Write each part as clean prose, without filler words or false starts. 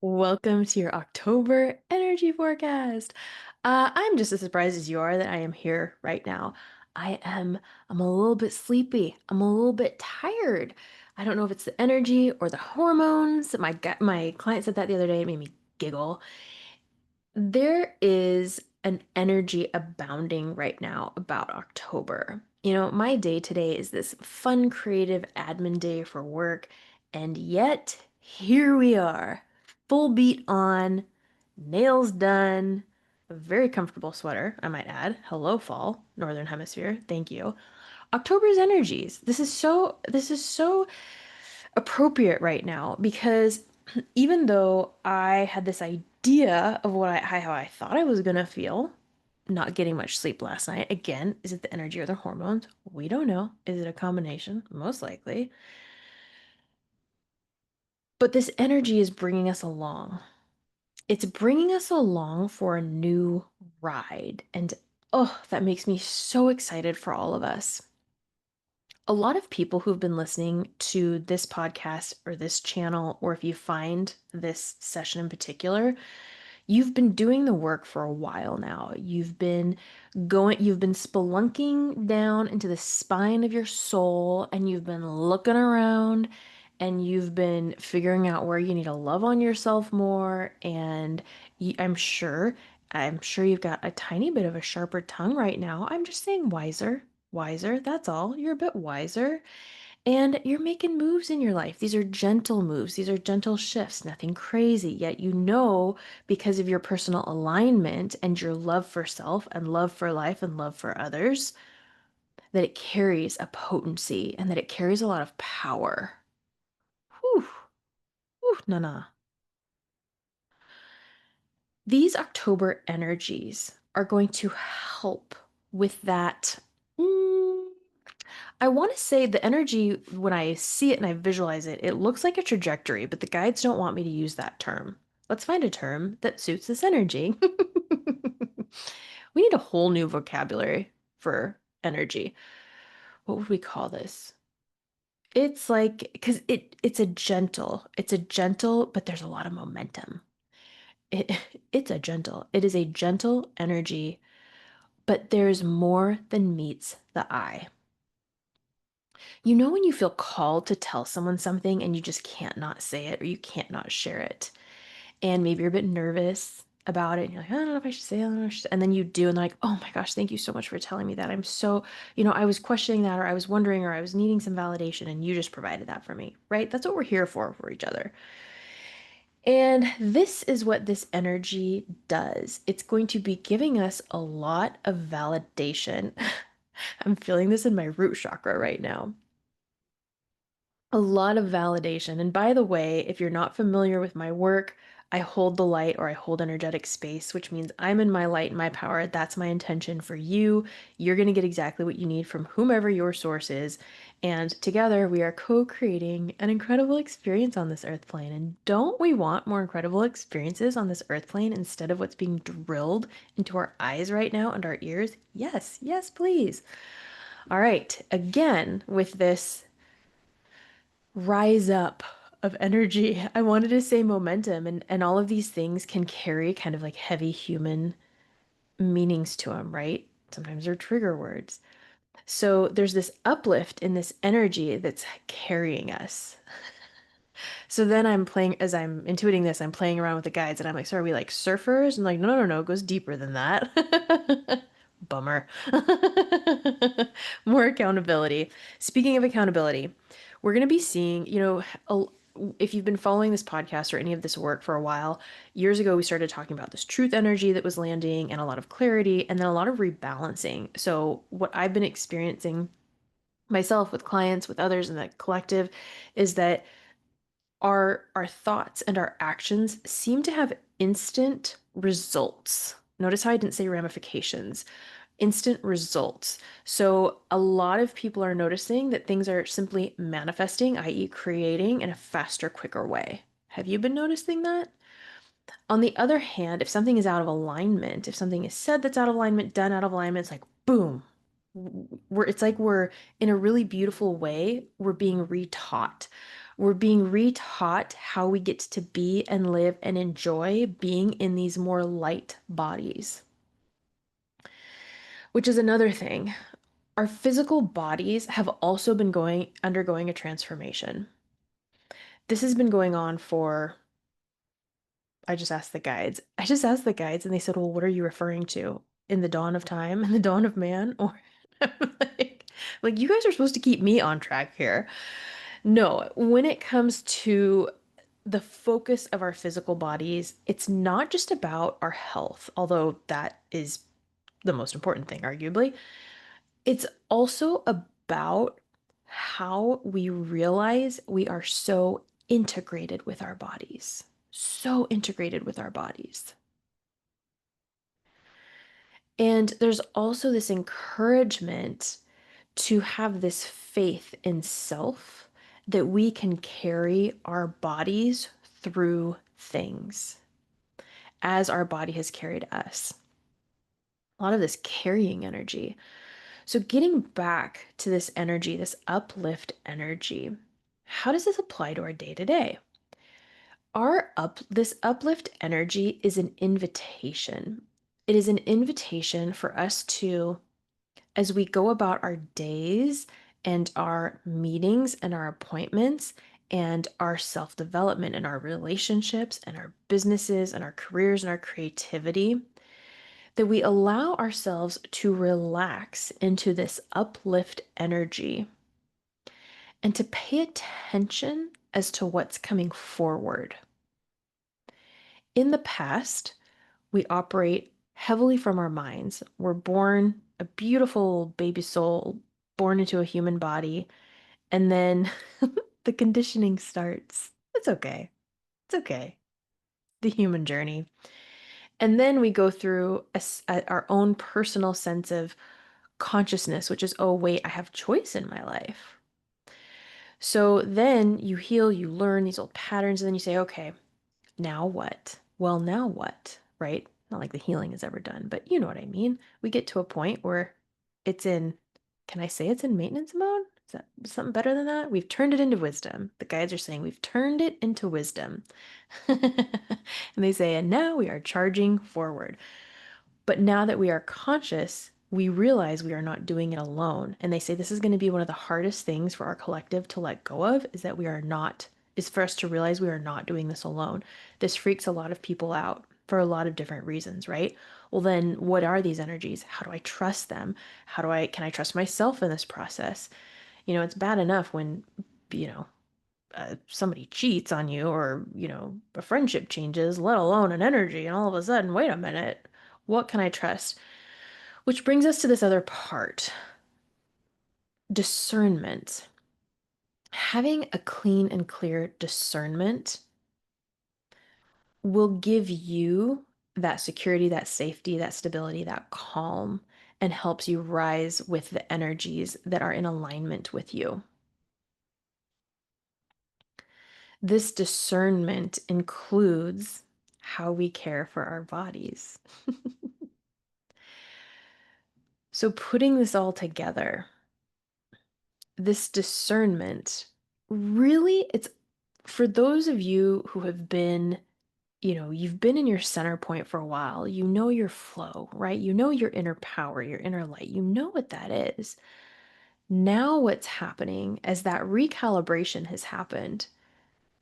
Welcome to your October energy forecast. I'm just as surprised as you are that I am here right now. I am, I'm a little bit sleepy. I'm a little bit tired. I don't know if it's the energy or the hormones. My client said that the other day. It made me giggle. There is an energy abounding right now about October. My day today is this fun, creative admin day for work, and yet here we are, full beat on, nails done, a very comfortable sweater, I might add. Hello, fall, Northern Hemisphere. Thank you. October's energies. This is so appropriate right now because even though I had this idea of how I thought I was gonna feel, not getting much sleep last night, again, is it the energy or the hormones? We don't know. Is it a combination? Most likely. But this energy is bringing us along. It's bringing us along for a new ride. And oh, that makes me so excited for all of us. A lot of people who've been listening to this podcast or this channel, or if you find this session in particular, you've been doing the work for a while now. You've been spelunking down into the spine of your soul, and you've been looking around and you've been figuring out where you need to love on yourself more. And I'm sure you've got a tiny bit of a sharper tongue right now. I'm just saying wiser, that's all. You're a bit wiser. And you're making moves in your life. These are gentle moves. These are gentle shifts, nothing crazy. Yet because of your personal alignment and your love for self and love for life and love for others, that it carries a potency and that it carries a lot of power. Whew, whew, na. These October energies are going to help with that. mm, I want to say the energy, when I see it and I visualize it, it looks like a trajectory, but the guides don't want me to use that term. Let's find a term that suits this energy. We need a whole new vocabulary for energy. What would we call this? It's like, because it's a gentle, but there's a lot of momentum. It, it is a gentle energy, but there's more than meets the eye. You know when you feel called to tell someone something and you just can't not say it or you can't not share it. And maybe you're a bit nervous about it. And you're like, I don't know if I should say it. I don't know if I should say-" And then you do, and they're like, oh my gosh, thank you so much for telling me that. I was questioning that, or I was wondering, or I was needing some validation, and you just provided that for me, right? That's what we're here for each other. And this is what this energy does. It's going to be giving us a lot of validation. I'm feeling this in my root chakra right now. A lot of validation. And by the way, if you're not familiar with my work, I hold the light or I hold energetic space, which means I'm in my light and my power. That's my intention for you. You're going to get exactly what you need from whomever your source is. And together we are co-creating an incredible experience on this earth plane. And don't we want more incredible experiences on this earth plane instead of what's being drilled into our eyes right now and our ears? Yes, yes, please. All right. Again, with this rise up of energy. I wanted to say momentum, and all of these things can carry kind of like heavy human meanings to them, right? Sometimes they're trigger words. So there's this uplift in this energy that's carrying us. So then as I'm intuiting this, I'm playing around with the guides and I'm like, so are we like surfers? And like, no, it goes deeper than that. Bummer. More accountability. Speaking of accountability, we're going to be seeing, if you've been following this podcast or any of this work for a while, years ago we started talking about this truth energy that was landing and a lot of clarity and then a lot of rebalancing. So what I've been experiencing myself with clients, with others in the collective, is that our thoughts and our actions seem to have instant results. Notice how I didn't say ramifications. Instant results. So a lot of people are noticing that things are simply manifesting, i.e., creating in a faster, quicker way. Have you been noticing that? On the other hand, if something is out of alignment, if something is said that's out of alignment, done out of alignment, it's like boom. It's like we're in a really beautiful way, we're being retaught. We're being retaught how we get to be and live and enjoy being in these more light bodies, which is another thing. Our physical bodies have also been undergoing a transformation. This has been going on for, I just asked the guides. I just asked the guides and they said, "Well, what are you referring to? In the dawn of time, in the dawn of man?" Or I'm like you guys are supposed to keep me on track here. No, when it comes to the focus of our physical bodies, it's not just about our health, although that is the most important thing, arguably. It's also about how we realize we are so integrated with our bodies. So integrated with our bodies. And there's also this encouragement to have this faith in self that we can carry our bodies through things as our body has carried us. A lot of this carrying energy. So, getting back to this energy, this uplift energy, how does this apply to our day to day? This uplift energy is an invitation. It is an invitation for us to, as we go about our days and our meetings and our appointments and our self development and our relationships and our businesses and our careers and our creativity, that we allow ourselves to relax into this uplift energy and to pay attention as to what's coming forward. In the past, we operate heavily from our minds. We're born a beautiful baby soul, born into a human body, and then the conditioning starts. It's okay. It's okay. The human journey. And then we go through our own personal sense of consciousness, which is, oh, wait, I have choice in my life. So then you heal, you learn these old patterns, and then you say, okay, now what? Well, now what? Right? Not like the healing is ever done, but you know what I mean. We get to a point where it's in, can I say it's in maintenance mode? Is that something better than that? We've turned it into wisdom. The guides are saying we've turned it into wisdom. And they say, and now we are charging forward. But now that we are conscious, we realize we are not doing it alone. And they say this is going to be one of the hardest things for our collective to let go of is that we are not, is for us to realize we are not doing this alone. This freaks a lot of people out for a lot of different reasons, right? Well, then what are these energies? How do I trust them? Can I trust myself in this process? It's bad enough when, you know, somebody cheats on you or, a friendship changes, let alone an energy. And all of a sudden, wait a minute, what can I trust? Which brings us to this other part, discernment. Having a clean and clear discernment will give you that security, that safety, that stability, that calm, and helps you rise with the energies that are in alignment with you. This discernment includes how we care for our bodies. So, putting this all together, this discernment really, it's for those of you who have been, you've been in your center point for a while, you know your flow, right? You know your inner power, your inner light, you know what that is. Now, what's happening as that recalibration has happened,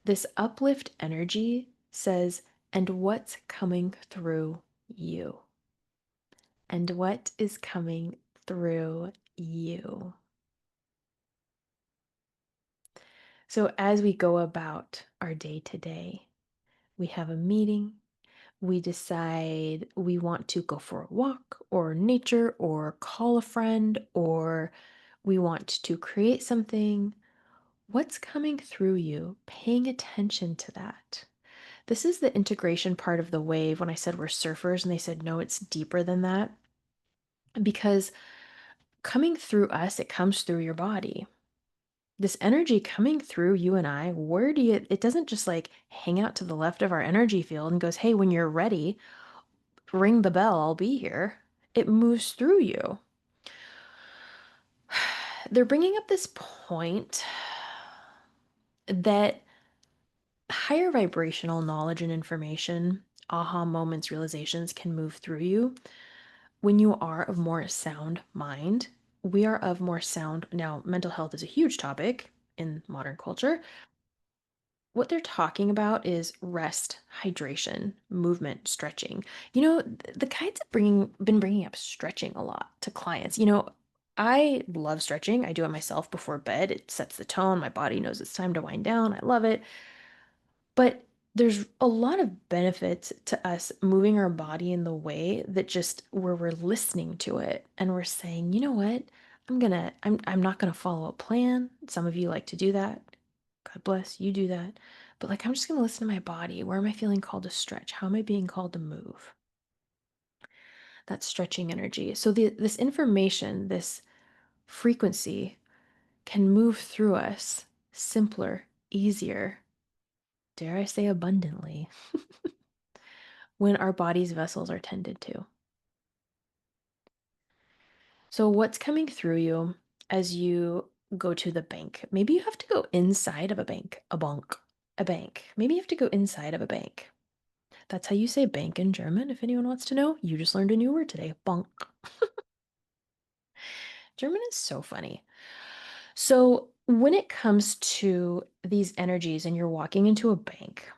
this uplift energy says, and what's coming through you? And what is coming through you? So, as we go about our day to day, we have a meeting, we decide we want to go for a walk or nature or call a friend or we want to create something. What's coming through you? Paying attention to that. This is the integration part of the wave when I said we're surfers and they said, no, it's deeper than that. Because coming through us, it comes through your body. This energy coming through you and I, it doesn't just like hang out to the left of our energy field and goes, hey, when you're ready, ring the bell, I'll be here. It moves through you. They're bringing up this point that higher vibrational knowledge and information, aha moments, realizations can move through you when you are of more sound mind. We are of more sound. Now, mental health is a huge topic in modern culture. What they're talking about is rest, hydration, movement, stretching. The guides have been bringing up stretching a lot to clients. I love stretching. I do it myself before bed. It sets the tone. My body knows it's time to wind down. I love it. But there's a lot of benefits to us moving our body in the way that just where we're listening to it and we're saying, you know what? I'm not gonna follow a plan. Some of you like to do that. God bless you do that. But like I'm just gonna listen to my body. Where am I feeling called to stretch? How am I being called to move? That's stretching energy. So this information, this frequency can move through us simpler, easier, dare I say abundantly, when our body's vessels are tended to. So, what's coming through you as you go to the bank? Maybe you have to go inside of a bank, a bank, a bank. Maybe you have to go inside of a bank. That's how you say bank in German, if anyone wants to know. You just learned a new word today, bank. German is so funny. So, when it comes to these energies and you're walking into a bank,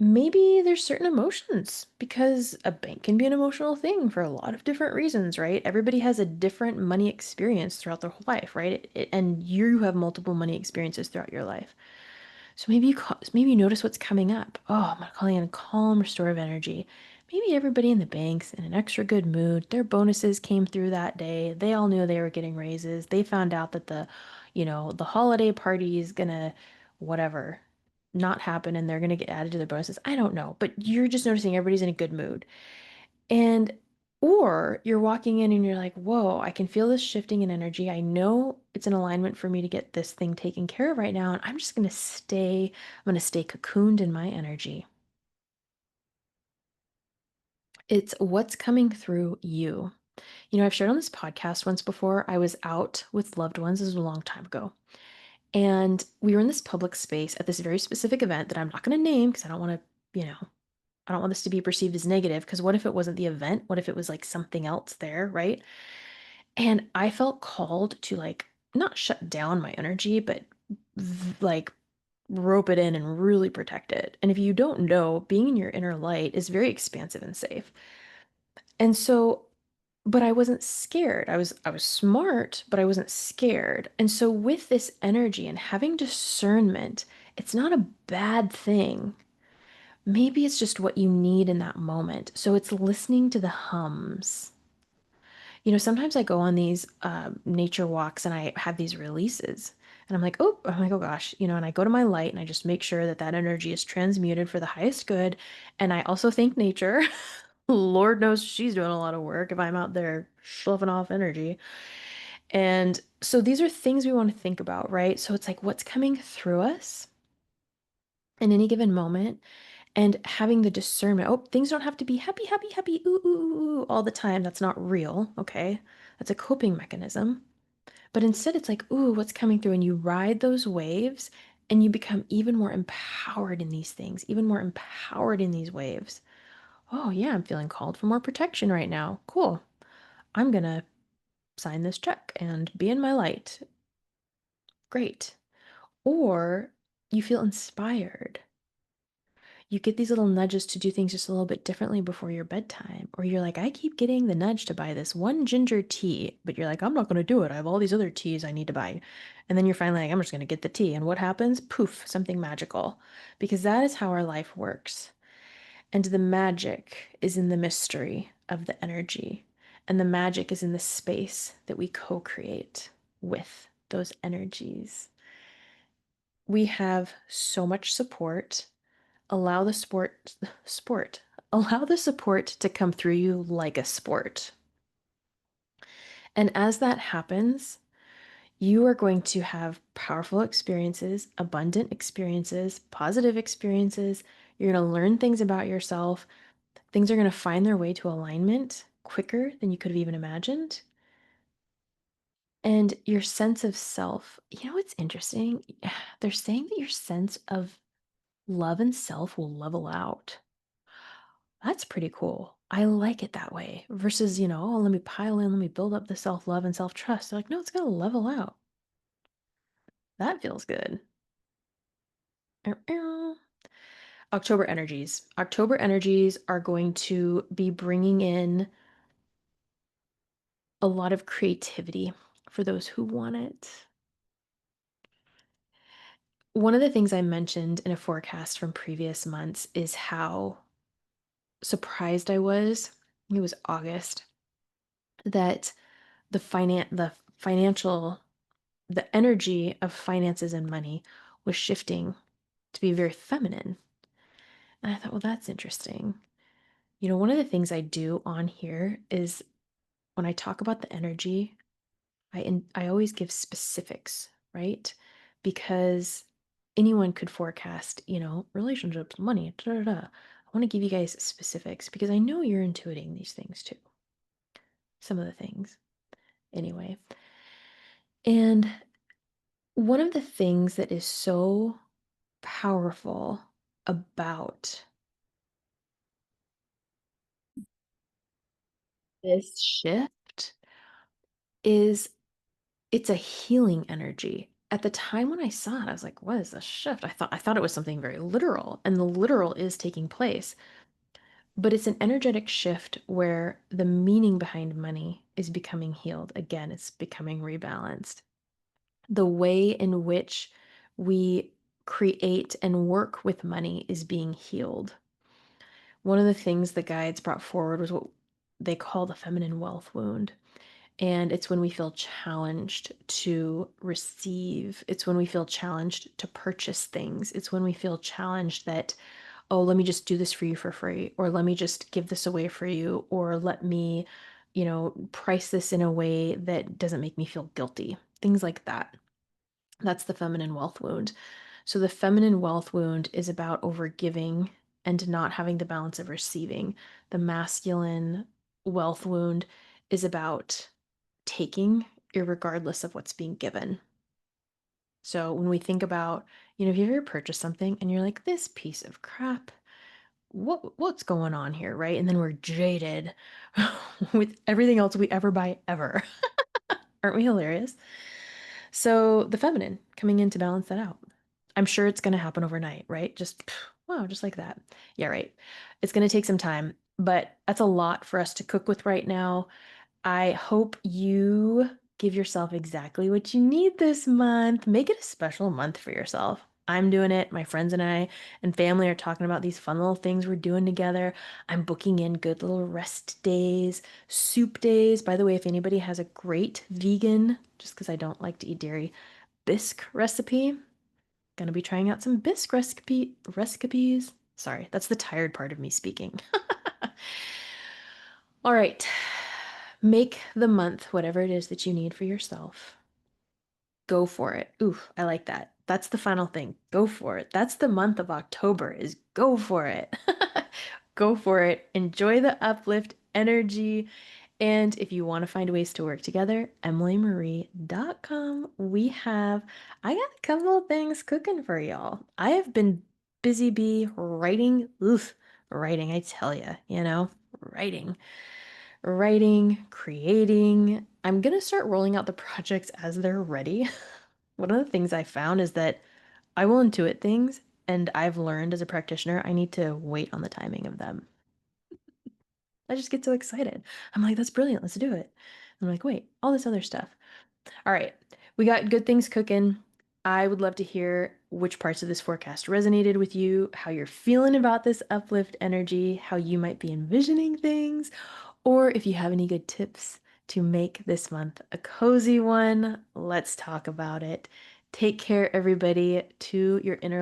maybe there's certain emotions because a bank can be an emotional thing for a lot of different reasons, right? Everybody has a different money experience throughout their whole life, right? And you have multiple money experiences throughout your life. So maybe you notice what's coming up. Oh, I'm calling in a calm, restorative energy. Maybe everybody in the bank's in an extra good mood. Their bonuses came through that day. They all knew they were getting raises. They found out that the holiday party is gonna, whatever, not happen and they're gonna get added to their bonuses. I don't know, but you're just noticing everybody's in a good mood. And or you're walking in and you're like, whoa, I can feel this shifting in energy. I know it's an alignment for me to get this thing taken care of right now. And I'm going to stay cocooned in my energy. It's what's coming through you. I've shared on this podcast once before, I was out with loved ones. This was a long time ago. And we were in this public space at this very specific event that I'm not going to name because I don't want this to be perceived as negative. Because what if it wasn't the event? What if it was like something else there, right? And I felt called to like not shut down my energy, but like rope it in and really protect it. And if you don't know, being in your inner light is very expansive and safe. And so, but I wasn't scared. I was smart, but I wasn't scared. And so with this energy and having discernment, it's not a bad thing. Maybe it's just what you need in that moment. So it's listening to the hums. Sometimes I go on these nature walks and I have these releases. And I'm like, oh gosh, and I go to my light and I just make sure that that energy is transmuted for the highest good. And I also thank nature. Lord knows she's doing a lot of work if I'm out there sloughing off energy. And so these are things we want to think about, right? So it's like what's coming through us in any given moment and having the discernment. Oh, things don't have to be happy, happy, happy, ooh, ooh, ooh, ooh, all the time. That's not real, okay? That's a coping mechanism. But instead, it's like, ooh, what's coming through? And you ride those waves and you become even more empowered in these things, even more empowered in these waves. Oh, yeah, I'm feeling called for more protection right now. Cool. I'm gonna sign this check and be in my light. Great. Or you feel inspired. You get these little nudges to do things just a little bit differently before your bedtime. Or you're like, I keep getting the nudge to buy this one ginger tea, but you're like, I'm not going to do it. I have all these other teas I need to buy. And then you're finally like, I'm just going to get the tea. And what happens? Poof, something magical. Because that is how our life works. And the magic is in the mystery of the energy. And the magic is in the space that we co create with those energies. We have so much support. Allow the sport, allow the support to come through you like a sport. And as that happens, you are going to have powerful experiences, abundant experiences, positive experiences. You're going to learn things about yourself. Things are going to find their way to alignment quicker than you could have even imagined. And your sense of self, what's interesting? They're saying that your sense of love and self will level out. That's pretty cool. I like it that way versus, oh, let me pile in, let me build up the self-love and self-trust. They're like, no, it's gonna level out. That feels good. October energies. October energies are going to be bringing in a lot of creativity for those who want it. One of the things I mentioned in a forecast from previous months is how surprised I was. It was August that the financial the energy of finances and money was shifting to be very feminine. And I thought, well, that's interesting. One of the things I do on here is when I talk about the energy, I always give specifics, right? Because anyone could forecast, relationships, money, da da da. I want to give you guys specifics because I know you're intuiting these things too. Some of the things, anyway. And one of the things that is so powerful about this shift is it's a healing energy. At the time when I saw it, I was like, what is a shift? I thought it was something very literal, and the literal is taking place. But it's an energetic shift where the meaning behind money is becoming healed. Again, it's becoming rebalanced. The way in which we create and work with money is being healed. One of the things the guides brought forward was what they call the feminine wealth wound. And it's when we feel challenged to receive. It's when we feel challenged to purchase things. It's when we feel challenged that, oh, let me just do this for you for free, or let me just give this away for you, or let me, price this in a way that doesn't make me feel guilty. Things like that. That's the feminine wealth wound. So the feminine wealth wound is about overgiving and not having the balance of receiving. The masculine wealth wound is about taking irregardless of what's being given. So when we think about, if you ever purchased something and you're like, this piece of crap, what's going on here, right? And then we're jaded with everything else we ever buy ever. Aren't we hilarious? So the feminine coming in to balance that out. I'm sure it's going to happen overnight, right? Just, wow, just like that. Yeah, right. It's going to take some time, but that's a lot for us to cook with right now. I hope you give yourself exactly what you need this month. Make it a special month for yourself. I'm doing it. My friends and I and family are talking about these fun little things we're doing together. I'm booking in good little rest days, soup days. By the way, if anybody has a great vegan, just because I don't like to eat dairy, bisque recipe, gonna be trying out some bisque recipes. Sorry, that's the tired part of me speaking. All right. Make the month whatever it is that you need for yourself. Go for it. Ooh, I like that. That's the final thing. Go for it. That's the month of October is go for it. Go for it. Enjoy the uplift energy. And if you want to find ways to work together, emilymarie.com. I got a couple of things cooking for y'all. I have been busy bee writing. Oof, writing, I tell you, writing creating. I'm gonna start rolling out the projects as they're ready. One of the things I found is that I will intuit things, and I've learned as a practitioner, I need to wait on the timing of them. I just get so excited. I'm like, that's brilliant, let's do it. I'm like, wait, all this other stuff. All right, we got good things cooking. I would love to hear which parts of this forecast resonated with you, how you're feeling about this uplift energy, how you might be envisioning things, or if you have any good tips to make this month a cozy one. Let's talk about it. Take care, everybody, to your inner